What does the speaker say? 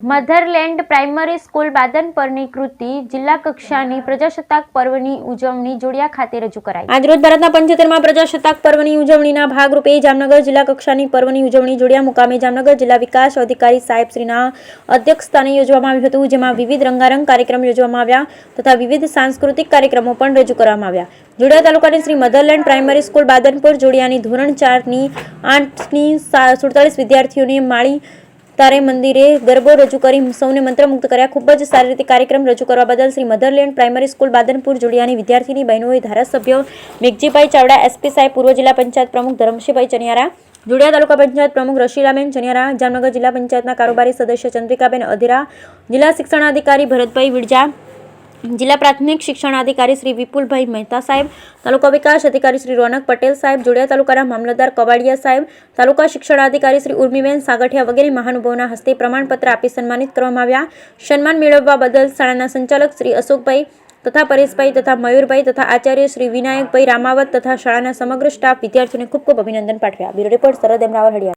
મધરલેન્ડ primary school બાદનપરની કૃતિ જિલ્લા કક્ષાની પ્રજાસત્તાક પર્વની ઉજવણી જોડિયા ખાતે રજૂ કરાઈ। આજરોજ ભારતના 75મા પ્રજાસત્તાક પર્વની ઉજવણીના ભાગરૂપે જામનગર જિલ્લા કક્ષાની પર્વની ઉજવણી જોડિયા મુકામે જામનગર જિલ્લા વિકાસ અધિકારી સાહેબ શ્રીના અધ્યક્ષસ્થાને યોજવામાં આવ્યું હતું, જેમાં વિવિધ રંગારંગ કાર્યક્રમ યોજવામાં આવ્યા તથા વિવિધ સાંસ્કૃતિક કાર્યક્રમો પણ રજૂ કરવામાં આવ્યા। જોડિયા તાલુકાની શ્રી મધરલેન્ડ પ્રાઇમરી સ્કૂલ બાદનપુર જોડિયાની ધોરણ 4ની 8ની 47 વિદ્યાર્થીઓને માળી તારે મંદિરે ગરબો રજૂ કરી સૌને મંત્રમુગ્ધ કર્યા। ખૂબ જ સારી રીતે કાર્યક્રમ રજૂ કરવા બદલ શ્રી મધરલેન્ડ પ્રાઇમરી સ્કૂલ બાદનપુર જોડિયાની વિદ્યાર્થીની બહેનોએ ધારાસભ્ય મેઘજીભાઈ ચાવડા, એસપી સાહેબ, પૂર્વ જિલ્લા પંચાયત પ્રમુખ ધરમશીભાઈ ચનિયારા, જોડિયા તાલુકા પંચાયત પ્રમુખ રશીલાબેન ચનિયારા, જામનગર જિલ્લા પંચાયતના કારોબારી સદસ્ય ચંદ્રિકાબેન અધેરા, જિલ્લા શિક્ષણાધિકારી ભરતભાઈ વિરજા, જિલ્લા પ્રાથમિક શિક્ષણાધિકારી શ્રી વિપુલભાઈ મહેતા સાહેબ, તાલુકા વિકાસ અધિકારી શ્રી રોનક પટેલ સાહેબ, જોડિયા તાલુકાના મામલતદાર કવાડિયા સાહેબ, તાલુકા શિક્ષણાધિકારી શ્રી ઉર્મીબેન સાગઠિયા વગેરે મહાનુભાવોના હસ્તે પ્રમાણપત્ર આપી સન્માનિત કરવામાં આવ્યા। સન્માન મેળવવા બદલ શાળાના સંચાલક શ્રી અશોકભાઈ તથા પરેશભાઈ તથા મયુરભાઈ તથા આચાર્ય શ્રી વિનાયકભાઈ રામાવત તથા શાળાના સમગ્ર સ્ટાફ વિદ્યાર્થીઓને ખૂબ ખૂબ અભિનંદન પાઠવ્યા। બ્યુરો રિપોર્ટ સરહદ એમરાવર હળિયા।